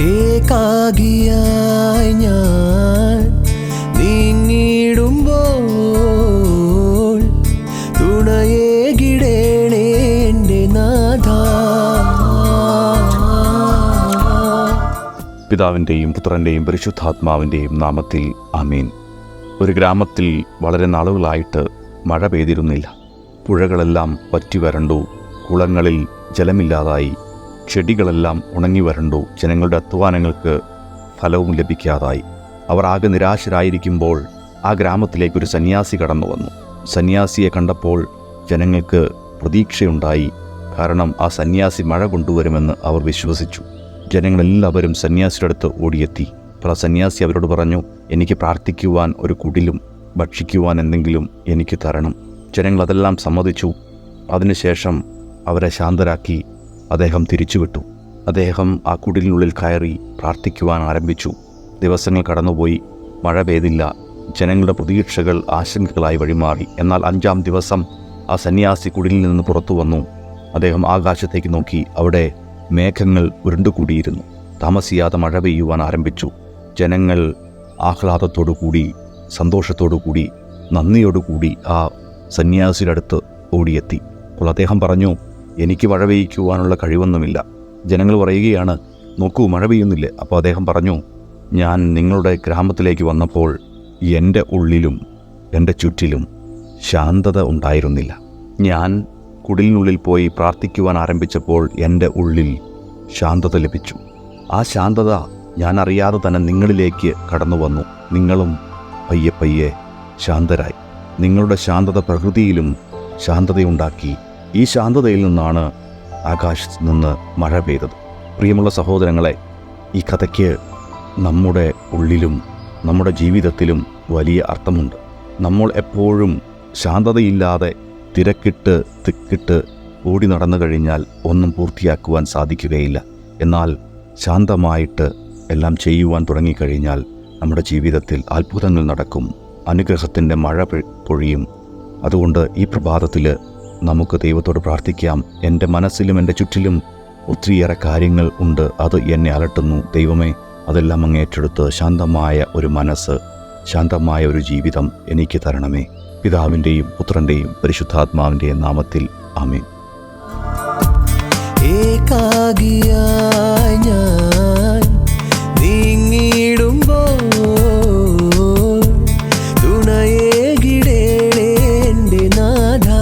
ഏകാകിയായി ഞാൻ നീങ്ങിടുമ്പോൾ തുണയേകിടേണേ എൻ്റെ നാഥാ. പിതാവിൻ്റെയും പുത്രൻ്റെയും പരിശുദ്ധാത്മാവിൻ്റെയും നാമത്തിൽ ആമീൻ. ഒരു ഗ്രാമത്തിൽ വളരെ നാളുകളായിട്ട് മഴ പെയ്തിരുന്നില്ല. പുഴകളെല്ലാം വറ്റി വരണ്ടു, കുളങ്ങളിൽ ജലമില്ലാതായി, ചെടികളെല്ലാം ഉണങ്ങി വരണ്ടു, ജനങ്ങളുടെ അധ്വാനങ്ങൾക്ക് ഫലവും ലഭിക്കാതായി. അവർ ആകെ നിരാശരായിരിക്കുമ്പോൾ ആ ഗ്രാമത്തിലേക്കൊരു സന്യാസി കടന്നു വന്നു. സന്യാസിയെ കണ്ടപ്പോൾ ജനങ്ങൾക്ക് പ്രതീക്ഷയുണ്ടായി. കാരണം ആ സന്യാസി മഴ കൊണ്ടുവരുമെന്ന് അവർ വിശ്വസിച്ചു. ജനങ്ങളെല്ലാവരും സന്യാസിയുടെ അടുത്ത് ഓടിയെത്തി. അപ്പോൾ ആ സന്യാസി അവരോട് പറഞ്ഞു, എനിക്ക് പ്രാർത്ഥിക്കുവാൻ ഒരു കുടിലും ഭക്ഷിക്കുവാൻ എന്തെങ്കിലും എനിക്ക് തരണം. ജനങ്ങളതെല്ലാം സമ്മതിച്ചു. അതിനുശേഷം അവരെ ശാന്തരാക്കി അദ്ദേഹം തിരിച്ചുവിട്ടു. അദ്ദേഹം ആ കുടിലിനുള്ളിൽ കയറി പ്രാർത്ഥിക്കുവാൻ ആരംഭിച്ചു. ദിവസങ്ങൾ കടന്നുപോയി, മഴ പെയ്തില്ല. ജനങ്ങളുടെ പ്രതീക്ഷകൾ ആശങ്കകളായി വഴിമാറി. എന്നാൽ 5-ാം ദിവസം ആ സന്യാസി കുടിലിൽ നിന്ന് പുറത്തു വന്നു. അദ്ദേഹം ആകാശത്തേക്ക് നോക്കി. അവിടെ മേഘങ്ങൾ ഉരുണ്ടുകൂടിയിരുന്നു. താമസിയാതെ മഴ പെയ്യുവാൻ ആരംഭിച്ചു. ജനങ്ങൾ ആഹ്ലാദത്തോടുകൂടി, സന്തോഷത്തോടുകൂടി, നന്ദിയോടുകൂടി ആ സന്യാസിയുടെ അടുത്ത് ഓടിയെത്തി. അപ്പോൾ അദ്ദേഹം പറഞ്ഞു, എനിക്ക് മഴ പെയ്യിക്കുവാനുള്ള കഴിവൊന്നുമില്ല. ജനങ്ങൾ പറയുകയാണ്, നോക്കൂ മഴ പെയ്യുന്നില്ലേ. അപ്പോൾ അദ്ദേഹം പറഞ്ഞു, ഞാൻ നിങ്ങളുടെ ഗ്രാമത്തിലേക്ക് വന്നപ്പോൾ എൻ്റെ ഉള്ളിലും എൻ്റെ ചുറ്റിലും ശാന്തത ഉണ്ടായിരുന്നില്ല. ഞാൻ കുടിലിനുള്ളിൽ പോയി പ്രാർത്ഥിക്കുവാൻ ആരംഭിച്ചപ്പോൾ എൻ്റെ ഉള്ളിൽ ശാന്തത ലഭിച്ചു. ആ ശാന്തത ഞാൻ അറിയാതെ തന്നെ നിങ്ങളിലേക്ക് കടന്നു വന്നു. നിങ്ങളും പയ്യെ പയ്യെ ശാന്തരായി. നിങ്ങളുടെ ശാന്തത പ്രകൃതിയിലും ശാന്തതയുണ്ടാക്കി. ഈ ശാന്തതയിൽ നിന്നാണ് ആകാശത്ത് നിന്ന് മഴ പെയ്തത്. പ്രിയമുള്ള സഹോദരങ്ങളെ, ഈ കഥയ്ക്ക് നമ്മുടെ ഉള്ളിലും നമ്മുടെ ജീവിതത്തിലും വലിയ അർത്ഥമുണ്ട്. നമ്മൾ എപ്പോഴും ശാന്തതയില്ലാതെ തിക്കിട്ട് ഓടി നടന്നു കഴിഞ്ഞാൽ ഒന്നും പൂർത്തിയാക്കുവാൻ സാധിക്കുകയില്ല. എന്നാൽ ശാന്തമായിട്ട് എല്ലാം ചെയ്യുവാൻ തുടങ്ങിക്കഴിഞ്ഞാൽ നമ്മുടെ ജീവിതത്തിൽ അത്ഭുതങ്ങൾ നടക്കും, അനുഗ്രഹത്തിൻ്റെ മഴ പൊഴിയും. അതുകൊണ്ട് ഈ പ്രഭാതത്തിൽ നമുക്ക് ദൈവത്തോട് പ്രാർത്ഥിക്കാം. എൻ്റെ മനസ്സിലും എൻ്റെ ചുറ്റിലും ഒത്തിരിയേറെ കാര്യങ്ങൾ ഉണ്ട്, അത് എന്നെ അലട്ടുന്നു. ദൈവമേ, അതെല്ലാം അങ്ങ് ഏറ്റെടുത്ത് ശാന്തമായ ഒരു മനസ്സ്, ശാന്തമായ ഒരു ജീവിതം എനിക്ക് തരണമേ. പിതാവിൻ്റെയും പുത്രൻ്റെയും പരിശുദ്ധാത്മാവിൻ്റെയും നാമത്തിൽ ആമേൻ. ഏകാകിയായി ഞാൻ നീങ്ങിടുമ്പോൾ തുണയേകിടേണേ എൻ്റെ നാഥാ.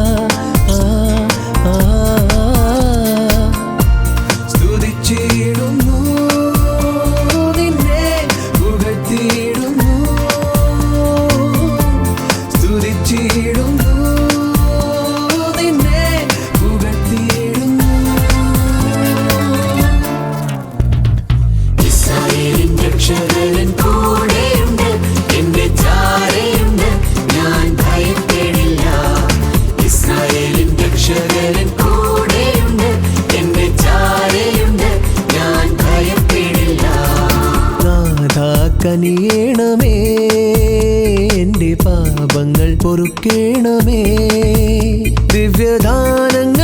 സ്തുതിച്ചിടുന്നു നിന്നെ, പുകഴ്ത്തിയിടുന്നു, സ്തുതിച്ചിടുന്നു നിന്നെ, പുകഴ്ത്തിയിടുന്നു. രക്ഷകൻ കൂടെയുണ്ട്, എന്റെ ചാരയുണ്ട്, ഞാൻ ഭയപ്പെടില്ല. ഇസ്രായേലിൻ രക്ഷകൻ കൂടെയുണ്ട്, എന്റെ ചാരയുണ്ട്, ഞാൻ ഭയപ്പെടില്ല. നാഥാ കനിയേണമേ, എന്റെ പാപങ്ങൾ പൊറുക്കേണമേ, ദിവ്യദാനങ്ങൾ